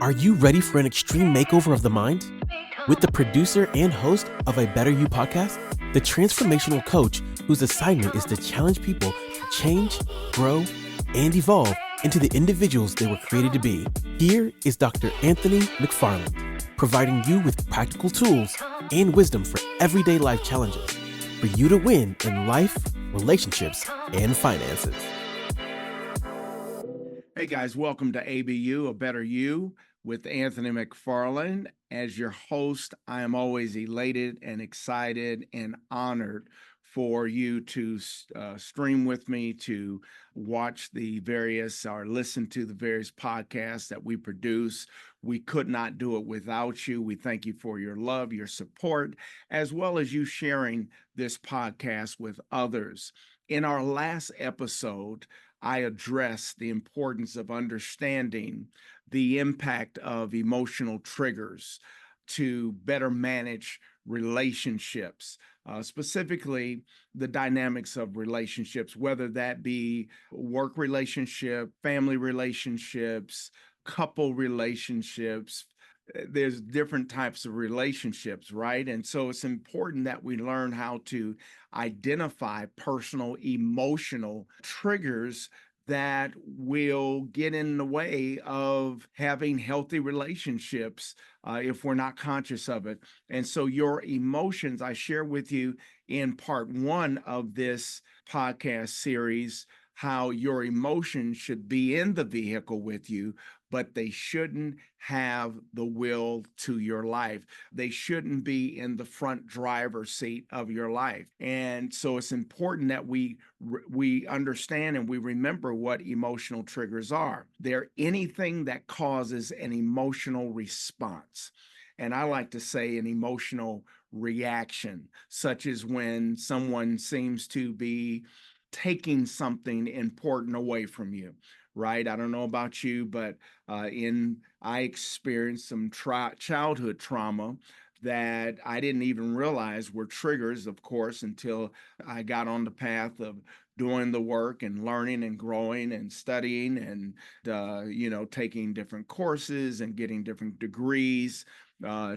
Are you ready for an extreme makeover of the mind? With the producer and host of A Better You podcast, the transformational coach whose assignment is to challenge people to change, grow, and evolve into the individuals they were created to be. Here is Dr. Anthony McFarland, providing you with practical tools and wisdom for everyday life challenges for you to win in life, relationships, and finances. Hey guys, welcome to ABU, A Better You, with Anthony McFarland. As your host, I am always elated and excited and honored for you to stream with me, to watch the various or listen to the various podcasts that we produce. We could not do it without you. We thank you for your love, your support, as well as you sharing this podcast with others. In our last episode, I addressed the importance of understanding the impact of emotional triggers to better manage relationships, specifically the dynamics of relationships, whether that be work relationship, family relationships, couple relationships. There's different types of relationships, right? And so it's important that we learn how to identify personal emotional triggers that will get in the way of having healthy relationships if we're not conscious of it. And so your emotions, I share with you in part one of this podcast series, how your emotions should be in the vehicle with you, but they shouldn't have the will to your life. They shouldn't be in the front driver's seat of your life. And so it's important that we understand and we remember what emotional triggers are. They're anything that causes an emotional response. And I like to say an emotional reaction, such as when someone seems to be taking something important away from you, right? I don't know about you, but I experienced some childhood trauma that I didn't even realize were triggers, of course, until I got on the path of doing the work and learning and growing and studying and taking different courses and getting different degrees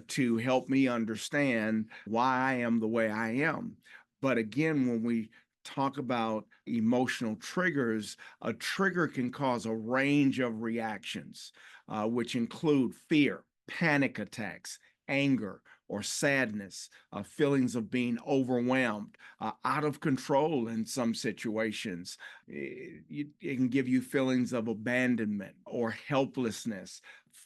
to help me understand why I am the way I am. But again, when we talk about emotional triggers, a trigger can cause a range of reactions, which include fear, panic attacks, anger, or sadness, feelings of being overwhelmed, out of control in some situations. It can give you feelings of abandonment or helplessness,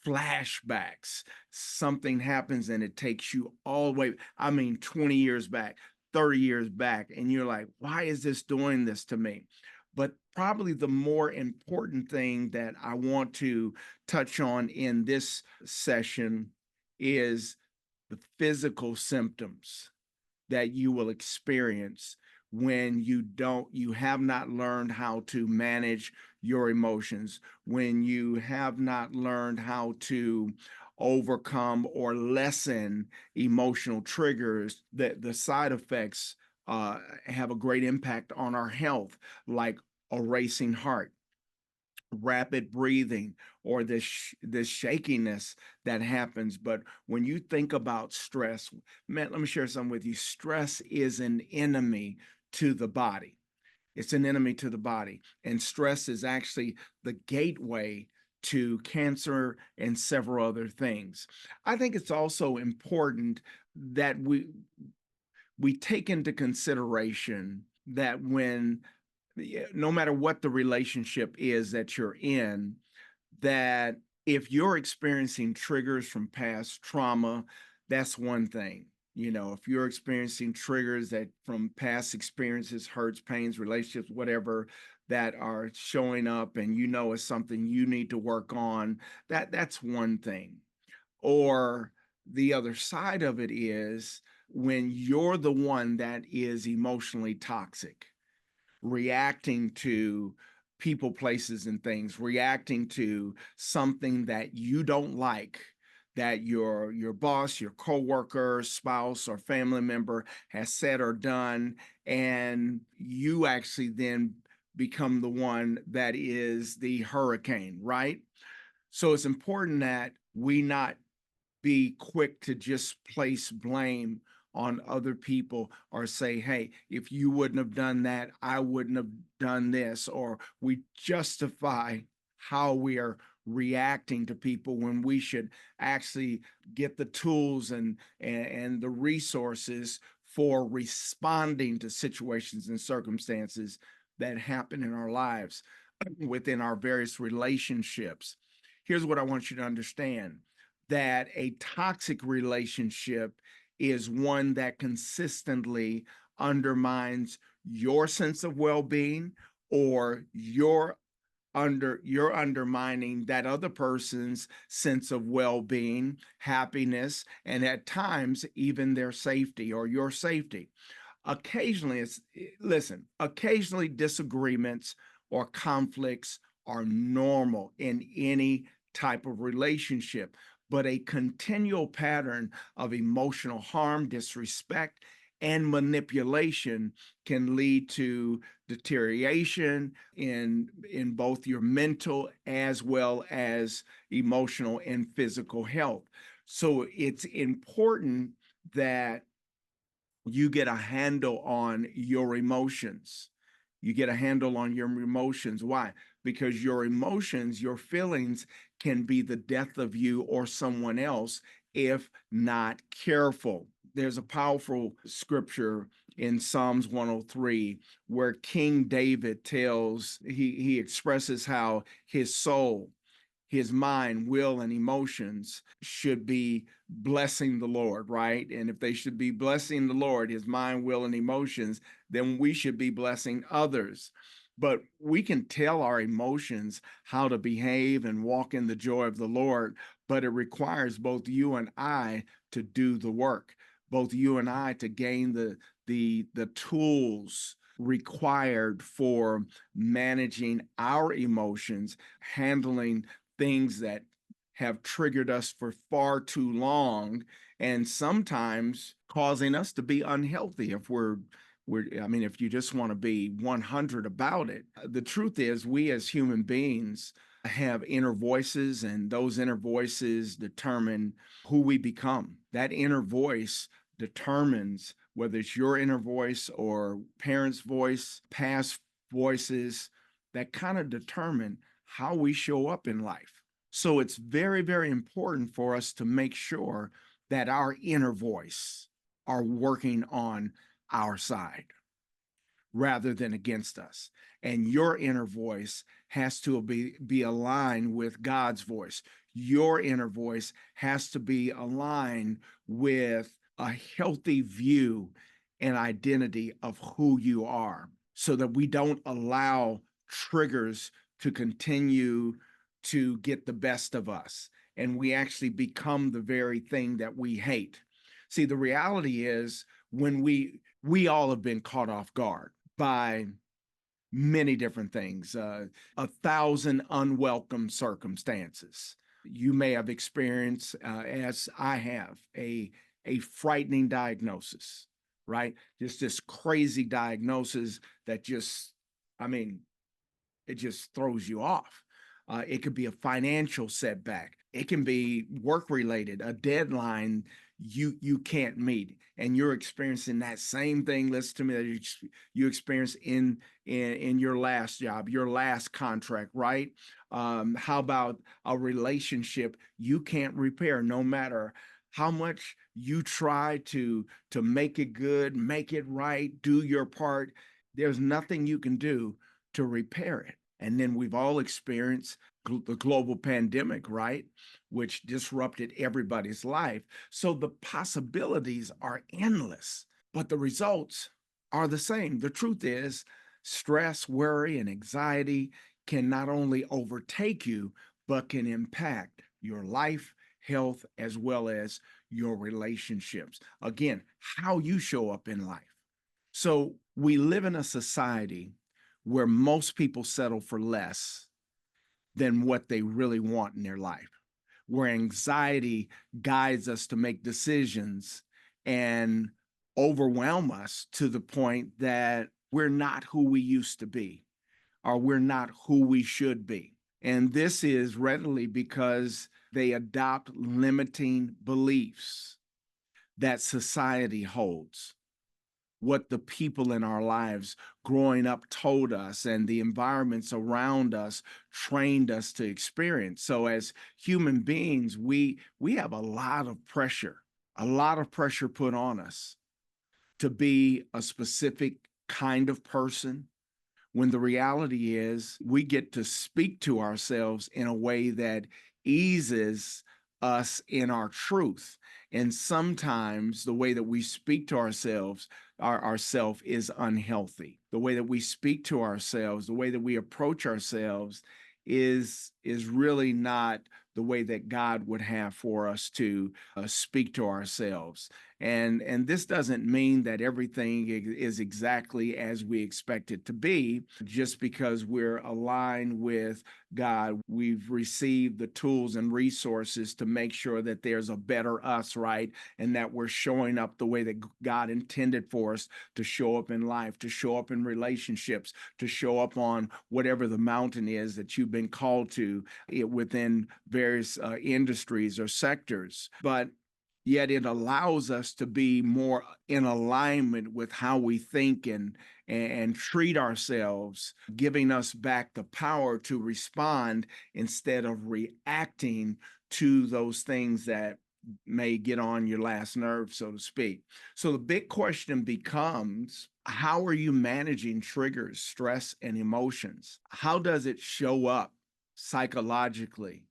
flashbacks. Something happens and it takes you all the way, 20 years back, 30 years back, and you're like, why is this doing this to me? But probably the more important thing that I want to touch on in this session is the physical symptoms that you will experience when you have not learned how to manage your emotions, when you have not learned how to overcome or lessen emotional triggers. That the side effects have a great impact on our health, like a racing heart, rapid breathing, or this shakiness that happens. But when you think about stress, man, let me share something with you. Stress is an enemy to the body. It's an enemy to the body. And stress is actually the gateway to cancer and several other things. I think it's also important that we take into consideration that when no matter what the relationship is that you're in, that if you're experiencing triggers from past trauma, that's one thing. If you're experiencing triggers that from past experiences, hurts, pains, relationships, whatever, that are showing up and it's something you need to work on, that's one thing. Or the other side of it is when you're the one that is emotionally toxic, reacting to people, places, and things, reacting to something that you don't like, that your boss, your coworker, spouse, or family member has said or done, and you actually then become the one that is the hurricane, right? So it's important that we not be quick to just place blame on other people or say, hey, if you wouldn't have done that, I wouldn't have done this, or we justify how we are reacting to people when we should actually get the tools and the resources for responding to situations and circumstances that happen in our lives within our various relationships. Here's what I want you to understand, that a toxic relationship is one that consistently undermines your sense of well-being, or you're undermining that other person's sense of well-being, happiness, and at times even their safety or your safety. Occasionally, occasionally disagreements or conflicts are normal in any type of relationship, but a continual pattern of emotional harm, disrespect, and manipulation can lead to deterioration in both your mental as well as emotional and physical health. So it's important that you get a handle on your emotions. You get a handle on your emotions. Why? Because your emotions, your feelings can be the death of you or someone else if not careful. There's a powerful scripture in Psalms 103 where King David he expresses how his soul, his mind, will, and emotions should be blessing the Lord, right? And if they should be blessing the Lord, his mind, will, and emotions, then we should be blessing others. But we can tell our emotions how to behave and walk in the joy of the Lord, but it requires both you and I to do the work, both you and I to gain the tools required for managing our emotions, handling things that have triggered us for far too long, and sometimes causing us to be unhealthy if if you just want to be 100 about it. The truth is, we as human beings have inner voices, and those inner voices determine who we become. That inner voice determines whether it's your inner voice or parents' voice, past voices that kind of determine how we show up in life. So it's very, very important for us to make sure that our inner voice are working on our side rather than against us. And your inner voice has to be aligned with God's voice. Your inner voice has to be aligned with a healthy view and identity of who you are, so that we don't allow triggers to continue to get the best of us and we actually become the very thing that we hate. See, the reality is, when we all have been caught off guard by many different things, 1,000 unwelcome circumstances. You may have experienced, as I have, a frightening diagnosis, right? Just this crazy diagnosis that I mean, it just throws you off. It could be a financial setback. It can be work related, a deadline you can't meet, and you're experiencing that same thing. Listen to me, that you experienced in your last job, your last contract, right? How about a relationship you can't repair, no matter how much you try to make it good, make it right, do your part. There's nothing you can do to repair it. And then we've all experienced the global pandemic, right? Which disrupted everybody's life. So the possibilities are endless, but the results are the same. The truth is, stress, worry, and anxiety can not only overtake you, but can impact your life, health, as well as your relationships. Again, how you show up in life. So we live in a society where most people settle for less than what they really want in their life, where anxiety guides us to make decisions and overwhelm us to the point that we're not who we used to be. or we're not who we should be. And this is readily because they adopt limiting beliefs that society holds, what the people in our lives growing up told us and the environments around us trained us to experience. So as human beings, we have a lot of pressure put on us to be a specific kind of person, when the reality is we get to speak to ourselves in a way that eases us in our truth. And sometimes the way that we speak to ourselves, ourself is unhealthy. The way that we speak to ourselves, the way that we approach ourselves is really not the way that God would have for us to speak to ourselves. And this doesn't mean that everything is exactly as we expect it to be. Just because we're aligned with God, we've received the tools and resources to make sure that there's a better us, right? And that we're showing up the way that God intended for us to show up in life, to show up in relationships, to show up on whatever the mountain is that you've been called to within various industries or sectors. But yet it allows us to be more in alignment with how we think and treat ourselves, giving us back the power to respond instead of reacting to those things that may get on your last nerve, so to speak. So the big question becomes, how are you managing triggers, stress, and emotions? How does it show up psychologically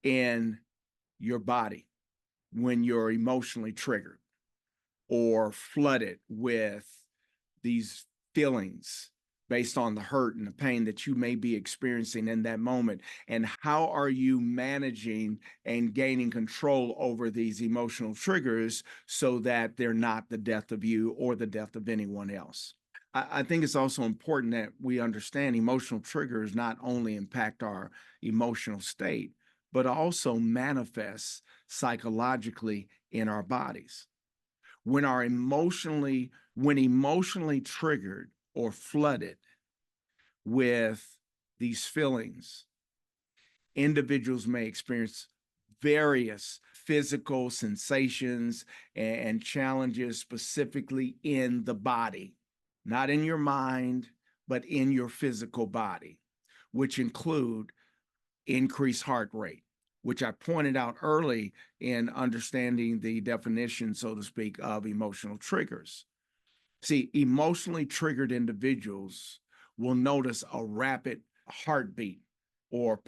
in your body when you're emotionally triggered or flooded with these feelings based on the hurt and the pain that you may be experiencing in that moment? And how are you managing and gaining control over these emotional triggers so that they're not the death of you or the death of anyone else? I think it's also important that we understand emotional triggers not only impact our emotional state, but also manifest psychologically in our bodies. When emotionally triggered or flooded with these feelings, individuals may experience various physical sensations and challenges specifically in the body, not in your mind, but in your physical body, which include increased heart rate, which I pointed out early in understanding the definition, so to speak, of emotional triggers. See, emotionally triggered individuals will notice a rapid heartbeat or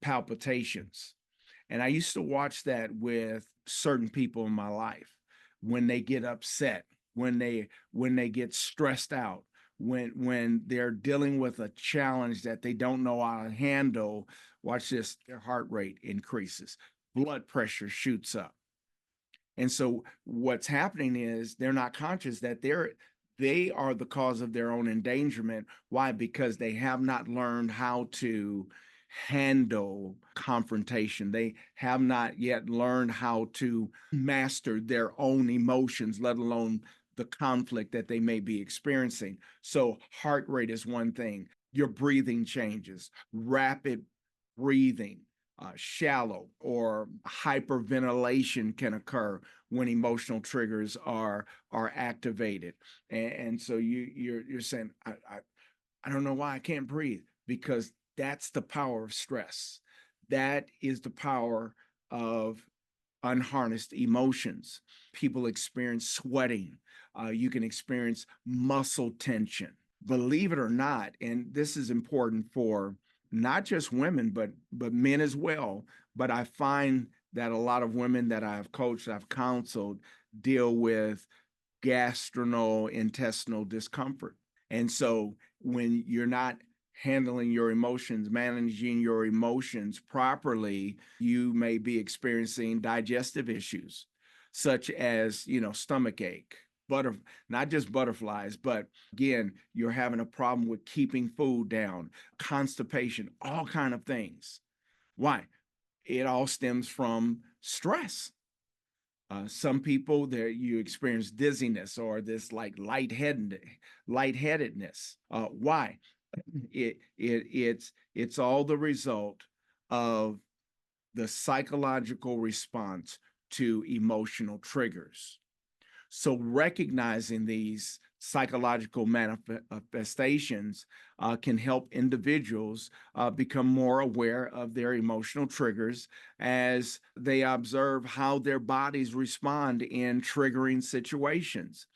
palpitations. And I used to watch that with certain people in my life when they get upset, when they get stressed out, when they're dealing with a challenge that they don't know how to handle. Watch this, their heart rate increases, blood pressure shoots up. And so what's happening is they're not conscious that they are the cause of their own endangerment. Why? Because they have not learned how to handle confrontation. They have not yet learned how to master their own emotions, let alone the conflict that they may be experiencing. So heart rate is one thing. Your breathing changes, rapid breathing, shallow or hyperventilation can occur when emotional triggers are activated. And so you're saying, I don't know why I can't breathe, because that's the power of stress. That is the power of unharnessed emotions. People experience sweating. You can experience muscle tension. Believe it or not, and this is important for not just women, but men as well. But I find that a lot of women that I've coached, I've counseled, deal with gastrointestinal discomfort. And so when you're not handling your emotions, managing your emotions properly, you may be experiencing digestive issues, such as, stomach ache, not just butterflies, but again, you're having a problem with keeping food down, constipation, all kind of things. Why? It all stems from stress. Some people there you experience dizziness or this like lightheadedness. Why? It's all the result of the psychological response to emotional triggers. So recognizing these psychological manifestations can help individuals become more aware of their emotional triggers as they observe how their bodies respond in triggering situations.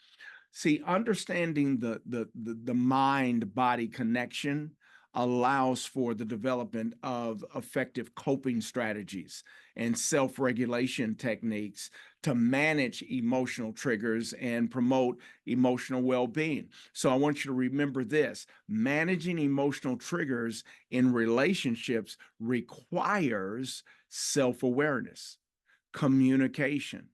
See, understanding the mind body connection allows for the development of effective coping strategies and self regulation techniques to manage emotional triggers and promote emotional well being. So, I want you to remember this: managing emotional triggers in relationships requires self awareness, communication.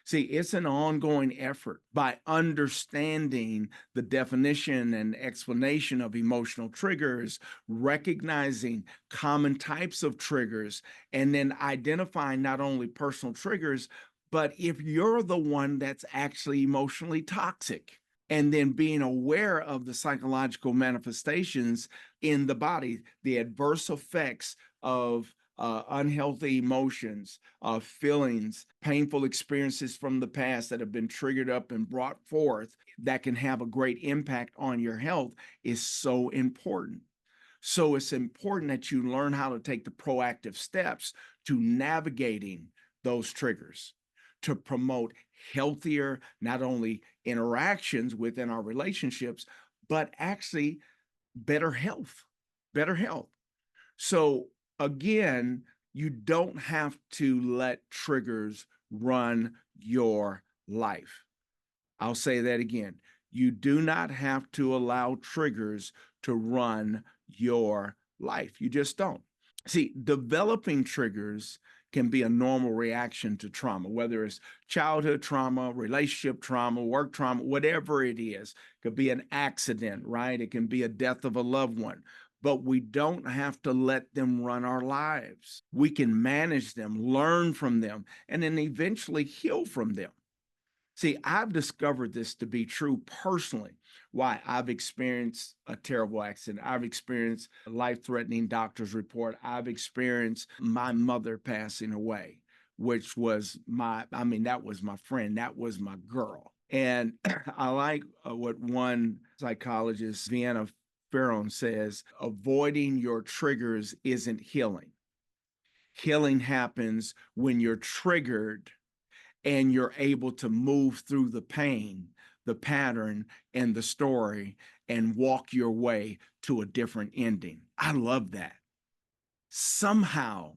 See, it's an ongoing effort. By understanding the definition and explanation of emotional triggers, recognizing common types of triggers, and then identifying not only personal triggers, but if you're the one that's actually emotionally toxic. And then being aware of the psychological manifestations in the body, the adverse effects of unhealthy emotions, feelings, painful experiences from the past that have been triggered up and brought forth that can have a great impact on your health is so important. So it's important that you learn how to take the proactive steps to navigating those triggers to promote healthier, not only interactions within our relationships, but actually better health, better health. So again, you don't have to let triggers run your life. I'll say that again. You do not have to allow triggers to run your life. You just don't. See, developing triggers can be a normal reaction to trauma, whether it's childhood trauma, relationship trauma, work trauma, whatever it is. It could be an accident, right? It can be a death of a loved one. But we don't have to let them run our lives. We can manage them, learn from them, and then eventually heal from them. See, I've discovered this to be true personally. Why? I've experienced a terrible accident. I've experienced a life threatening doctor's report. I've experienced my mother passing away, which was that was my friend. That was my girl. And I like what one psychologist, Vienna Ferron, says avoiding your triggers isn't healing. Healing happens when you're triggered and you're able to move through the pain, the pattern, and the story and walk your way to a different ending. I love that. Somehow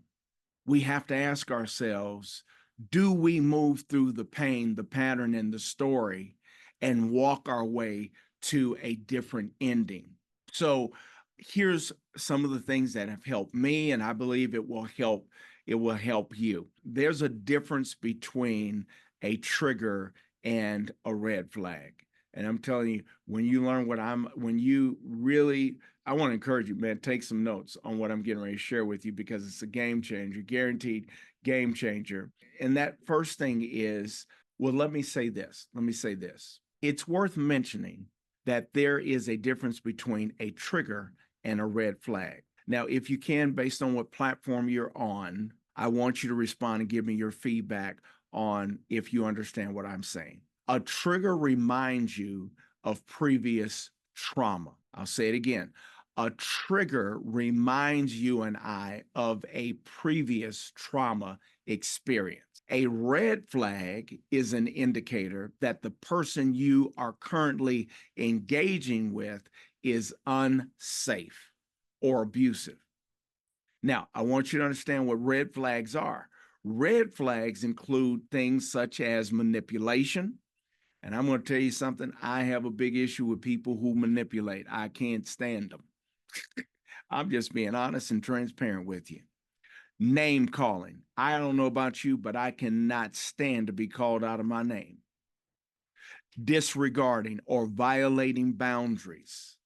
we have to ask ourselves, do we move through the pain, the pattern, and the story and walk our way to a different ending? So here's some of the things that have helped me, and I believe it will help you. There's a difference between a trigger and a red flag. And I'm telling you, when you learn when you really, I want to encourage you, man, take some notes on what I'm getting ready to share with you because it's a game changer, guaranteed game changer. And that first thing is, well, let me say this. Let me say this. It's worth mentioning that there is a difference between a trigger and a red flag. Now, if you can, based on what platform you're on, I want you to respond and give me your feedback on if you understand what I'm saying. A trigger reminds you of previous trauma. I'll say it again. A trigger reminds you and I of a previous trauma experience. A red flag is an indicator that the person you are currently engaging with is unsafe or abusive. Now, I want you to understand what red flags are. Red flags include things such as manipulation. And I'm going to tell you something. I have a big issue with people who manipulate. I can't stand them. I'm just being honest and transparent with you. Name calling. I don't know about you, but I cannot stand to be called out of my name. Disregarding or violating boundaries.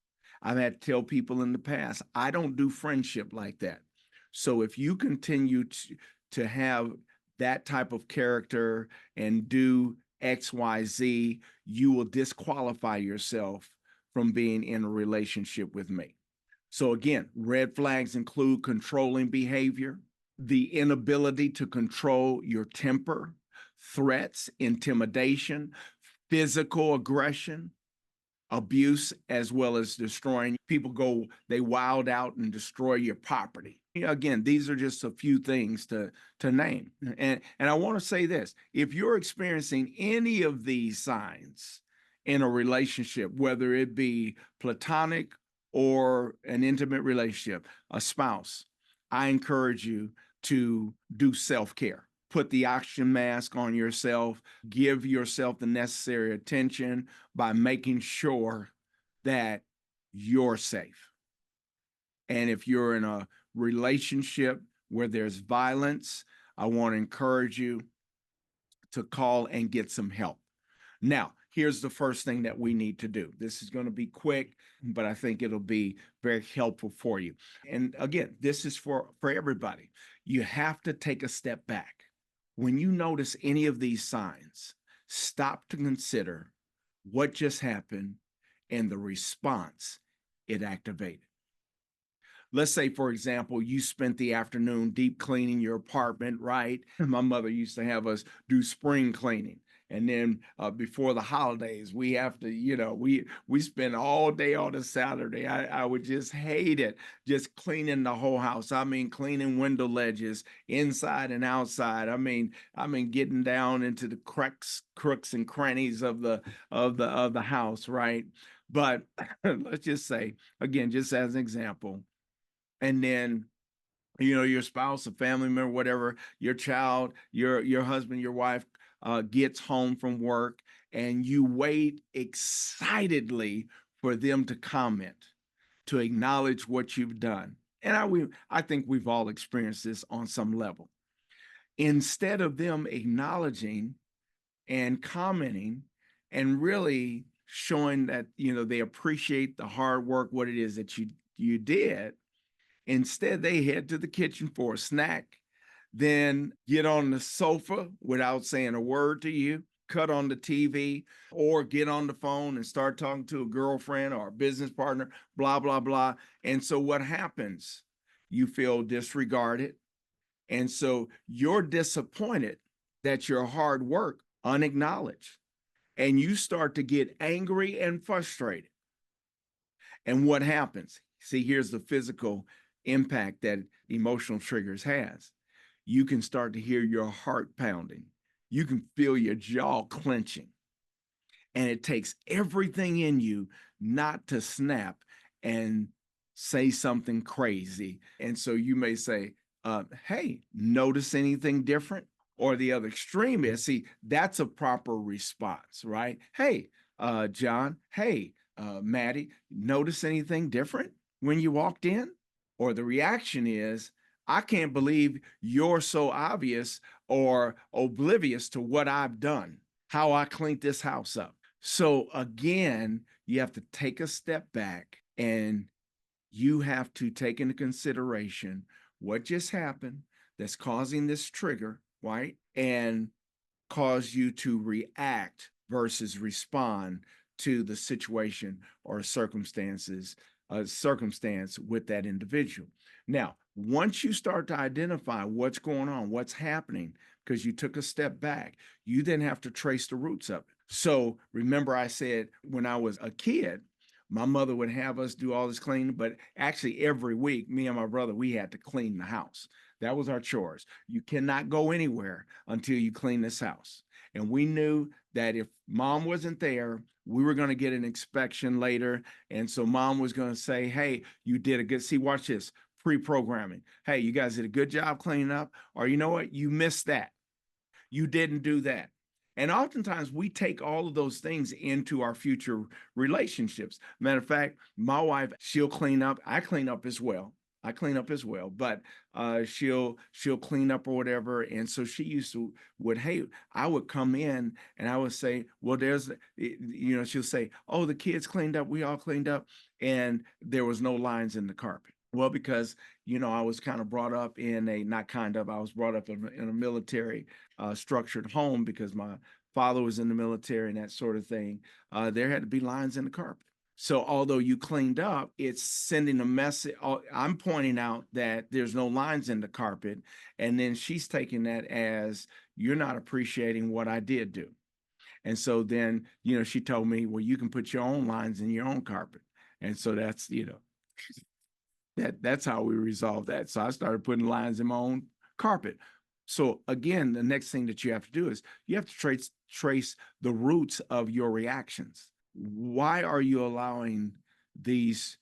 I've had to tell people in the past, I don't do friendship like that. So if you continue to have that type of character and do XYZ, you will disqualify yourself from being in a relationship with me. So again, red flags include controlling behavior, the inability to control your temper, threats, intimidation, physical aggression, abuse, as well as destroying. People they wild out and destroy your property. Again, these are just a few things to name. And I want to say this: if you're experiencing any of these signs in a relationship, whether it be platonic or an intimate relationship, a spouse, I encourage you to do self-care. Put the oxygen mask on yourself, give yourself the necessary attention by making sure that you're safe. And if you're in a relationship where there's violence, I want to encourage you to call and get some help. Now, here's the first thing that we need to do. This is going to be quick, but I think it'll be very helpful for you. And again, this is for everybody. You have to take a step back. When you notice any of these signs, stop to consider what just happened and the response it activated. Let's say, for example, you spent the afternoon deep cleaning your apartment, right? My mother used to have us do spring cleaning. And then before the holidays, we have to, we spend all day on a Saturday. I would just hate it, just cleaning the whole house. I mean, cleaning window ledges inside and outside. Getting down into the crooks and crannies of the house, right? But let's just say, again, just as an example, and then your spouse, a family member, whatever, your child, your husband, your wife gets home from work, and you wait excitedly for them to comment, to acknowledge what you've done. And I think we've all experienced this on some level. Instead of them acknowledging and commenting and really showing that they appreciate the hard work, what it is that you did, instead, they head to the kitchen for a snack, then get on the sofa without saying a word to you, cut on the TV, or get on the phone and start talking to a girlfriend or a business partner, blah, blah, blah. And so what happens? You feel disregarded. And so you're disappointed that your hard work unacknowledged. And you start to get angry and frustrated. And what happens? See, here's the physical impact that emotional triggers has. You can start to hear your heart pounding. You can feel your jaw clenching. And it takes everything in you not to snap and say something crazy. And so you may say, hey, notice anything different? Or the other extreme is, see, that's a proper response, right? Hey, John, hey, Maddie, notice anything different when you walked in? Or the reaction is, I can't believe you're so obvious or oblivious to what I've done, how I cleaned this house up. So again, you have to take a step back and you have to take into consideration what just happened that's causing this trigger, right? And cause you to react versus respond to the situation or circumstance with that individual. Now, once you start to identify what's going on, what's happening, because you took a step back, you then have to trace the roots of it. So remember, I said when I was a kid, my mother would have us do all this cleaning, but actually every week, me and my brother, we had to clean the house. That was our chores. You cannot go anywhere until you clean this house. And we knew that if mom wasn't there, we were going to get an inspection later. And so mom was going to say, hey, you did a good, see, watch this, pre-programming. Hey, you guys did a good job cleaning up. Or you know what? You missed that. You didn't do that. And oftentimes we take all of those things into our future relationships. Matter of fact, my wife, she'll clean up. I clean up as well. But she'll clean up or whatever. And so she hey, I would come in and I would say, well, she'll say, oh, the kids cleaned up. We all cleaned up. And there was no lines in the carpet. Well, because, I was kind of brought up I was brought up in a military structured home because my father was in the military and that sort of thing. There had to be lines in the carpet. So although you cleaned up, it's sending a message. I'm pointing out that there's no lines in the carpet. And then she's taking that as you're not appreciating what I did do. And so then, she told me, well, you can put your own lines in your own carpet. And so that's, that's how we resolved that. So I started putting lines in my own carpet. So again, the next thing that you have to do is you have to trace the roots of your reactions. Why are you allowing these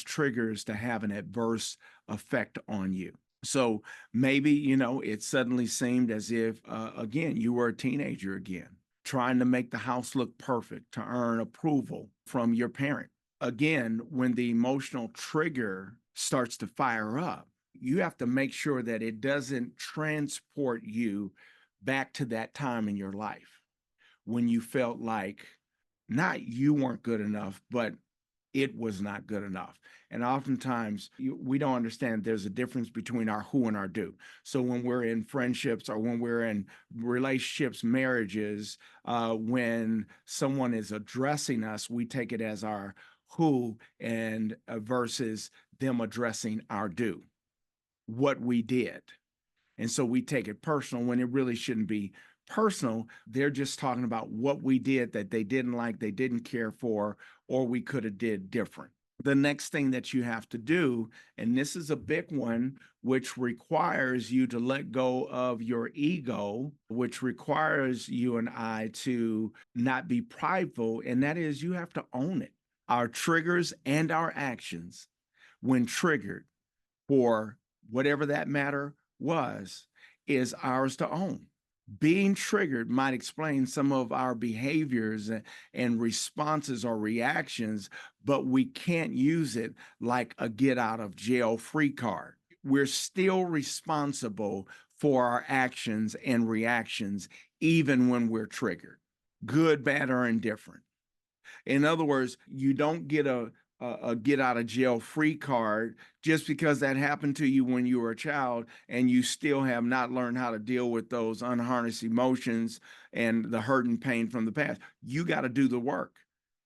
triggers to have an adverse effect on you? So maybe, it suddenly seemed as if, again, you were a teenager again, trying to make the house look perfect to earn approval from your parent. Again, when the emotional trigger starts to fire up, you have to make sure that it doesn't transport you back to that time in your life when you felt like not you weren't good enough, but it was not good enough. And oftentimes we don't understand there's a difference between our who and our do. So when we're in friendships or when we're in relationships, marriages, when someone is addressing us, we take it as our who and versus them addressing our do, what we did. And so we take it personal when it really shouldn't be personal. They're just talking about what we did that they didn't like, they didn't care for, or we could have did different. The next thing that you have to do, and this is a big one, which requires you to let go of your ego, which requires you and I to not be prideful, and that is you have to own it. Our triggers and our actions, when triggered for whatever that matter was, is ours to own. Being triggered might explain some of our behaviors and responses or reactions, but we can't use it like a get out of jail free card. We're still responsible for our actions and reactions, even when we're triggered, good, bad, or indifferent. In other words, you don't get a get out of jail free card just because that happened to you when you were a child and you still have not learned how to deal with those unharnessed emotions and the hurt and pain from the past. You got to do the work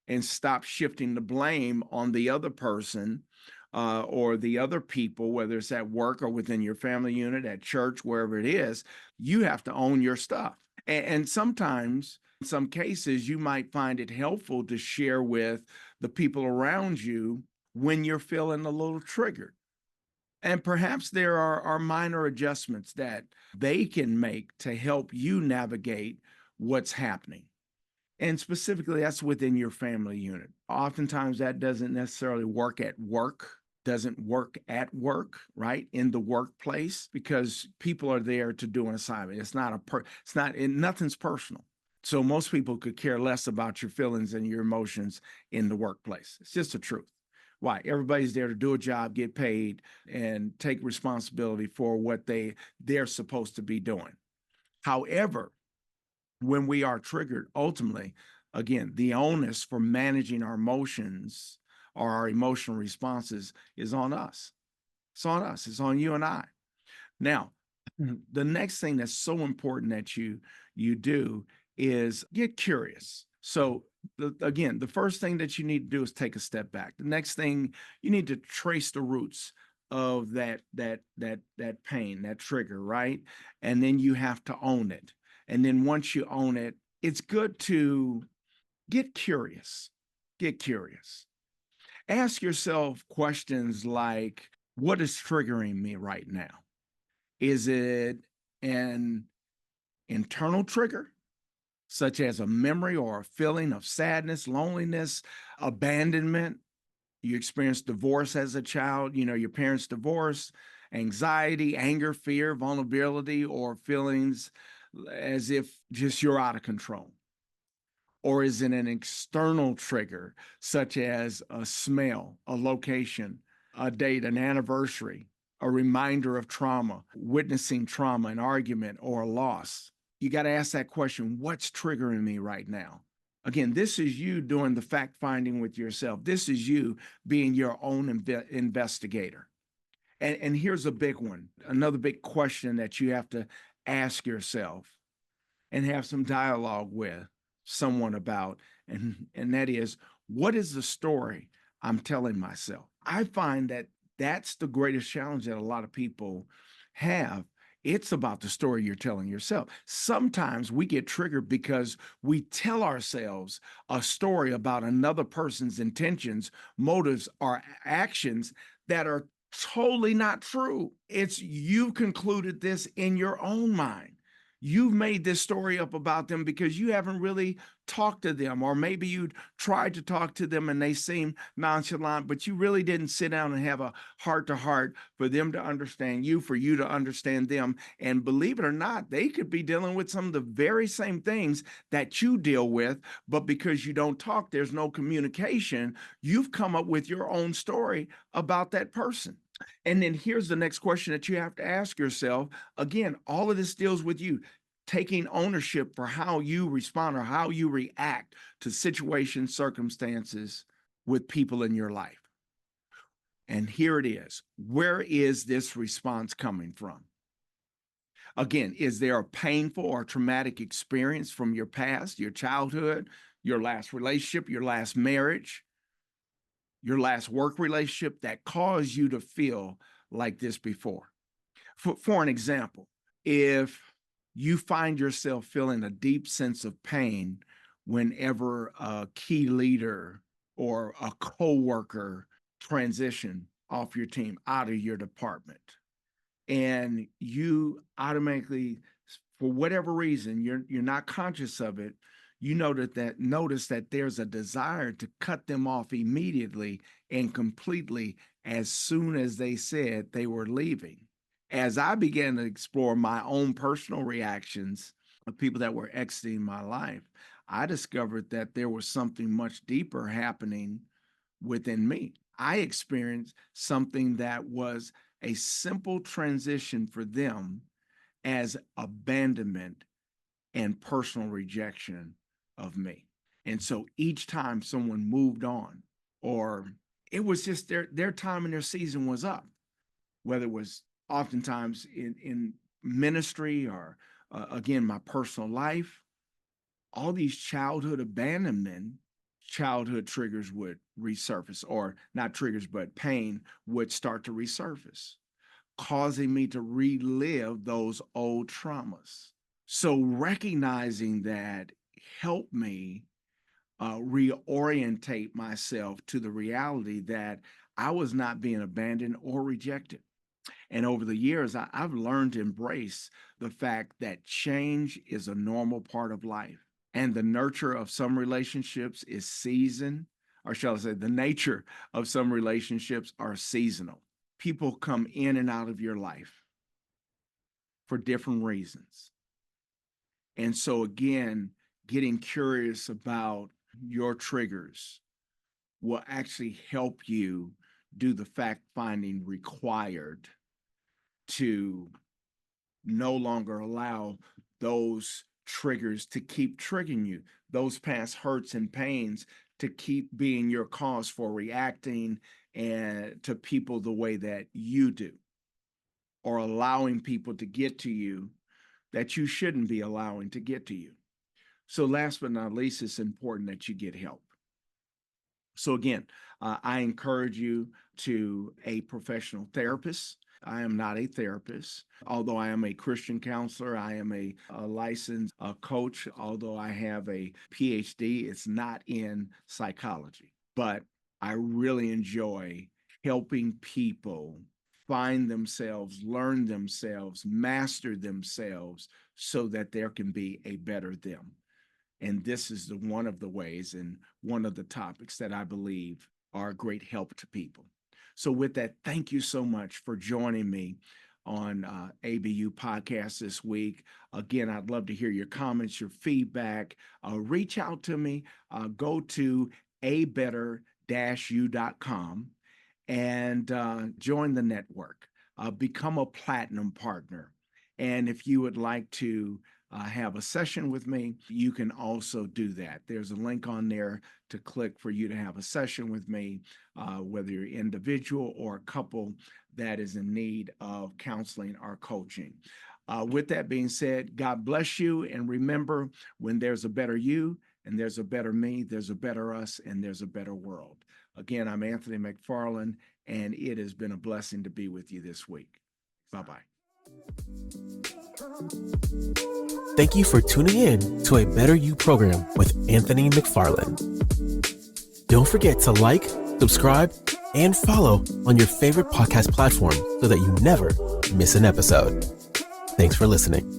and stop shifting the blame on the other person or the other people, whether it's at work or within your family unit, at church, wherever it is. You have to own your stuff. And sometimes, in some cases, you might find it helpful to share with the people around you when you're feeling a little triggered. And perhaps there are minor adjustments that they can make to help you navigate what's happening. And specifically, that's within your family unit. Oftentimes, that doesn't necessarily work at work, doesn't work at work, right? In the workplace, because people are there to do an assignment. Nothing's personal. So most people could care less about your feelings and your emotions in the workplace. It's just the truth. Why? Everybody's there to do a job, get paid, and take responsibility for what they're supposed to be doing. However, when we are triggered, ultimately, again, the onus for managing our emotions or our emotional responses is on us. It's on us. It's on you and I. Now, the next thing that's so important that you do is get curious. So again, the first thing that you need to do is take a step back. The next thing, you need to trace the roots of that pain, that trigger, right? And then you have to own it. And then once you own it, it's good to get curious. Get curious. Ask yourself questions like, what is triggering me right now? Is it an internal trigger, such as a memory or a feeling of sadness, loneliness, abandonment? You experienced divorce as a child, your parents' divorce, anxiety, anger, fear, vulnerability, or feelings as if just you're out of control? Or is it an external trigger, such as a smell, a location, a date, an anniversary, a reminder of trauma, witnessing trauma, an argument, or a loss? You got to ask that question, what's triggering me right now? Again, this is you doing the fact finding with yourself. This is you being your own investigator. And here's a big one, another big question that you have to ask yourself and have some dialogue with someone about, and that is, What is the story I'm telling myself? I find that that's the greatest challenge that a lot of people have. It's about the story you're telling yourself. Sometimes we get triggered because we tell ourselves a story about another person's intentions, motives, or actions that are totally not true. It's you concluded this in your own mind. You've made this story up about them because you haven't really talked to them, or maybe you tried to talk to them and they seem nonchalant, but you really didn't sit down and have a heart to heart for them to understand you, for you to understand them. And believe it or not, they could be dealing with some of the very same things that you deal with, but because you don't talk, there's no communication, you've come up with your own story about that person. And then here's the next question that you have to ask yourself. Again, all of this deals with you taking ownership for how you respond or how you react to situations, circumstances with people in your life. And here it is. Where is this response coming from? Again, is there a painful or traumatic experience from your past, your childhood, your last relationship, your last marriage, your last work relationship that caused you to feel like this before? For an example, if you find yourself feeling a deep sense of pain whenever a key leader or a coworker transition off your team out of your department, and you automatically, for whatever reason, you're not conscious of it, you notice that there's a desire to cut them off immediately and completely as soon as they said they were leaving. As I began to explore my own personal reactions of people that were exiting my life, I discovered that there was something much deeper happening within me. I experienced something that was a simple transition for them as abandonment and personal rejection of me. And so each time someone moved on, or it was just their time and their season was up, whether it was oftentimes in ministry or again my personal life, all these childhood abandonment, childhood triggers would resurface, or not triggers, but pain would start to resurface, causing me to relive those old traumas. So recognizing that helped me reorientate myself to the reality that I was not being abandoned or rejected. And over the years, I've learned to embrace the fact that change is a normal part of life. And the nurture of some relationships is seasoned, or shall I say, the nature of some relationships are seasonal. People come in and out of your life for different reasons. And so, again, getting curious about your triggers will actually help you do the fact finding required to no longer allow those triggers to keep triggering you, those past hurts and pains to keep being your cause for reacting and to people the way that you do, or allowing people to get to you that you shouldn't be allowing to get to you. So last but not least, it's important that you get help. So again, I encourage you to a professional therapist. I am not a therapist. Although I am a Christian counselor, I am a licensed coach. Although I have a PhD, it's not in psychology. But I really enjoy helping people find themselves, learn themselves, master themselves so that there can be a better them. And this is one of the ways and one of the topics that I believe are a great help to people. So, with that, thank you so much for joining me on ABU podcast this week. Again, I'd love to hear your comments, your feedback. Reach out to me. Go to abetter-u.com and join the network. Become a platinum partner. And if you would like to have a session with me, you can also do that. There's a link on there to click for you to have a session with me, whether you're individual or a couple that is in need of counseling or coaching. With that being said, God bless you. And remember, when there's a better you, and there's a better me, there's a better us, and there's a better world. Again, I'm Anthony McFarland, and it has been a blessing to be with you this week. Bye-bye. Thank you for tuning in to a Better You program with Anthony McFarland. Don't forget to like, subscribe, and follow on your favorite podcast platform so that you never miss an episode. Thanks for listening.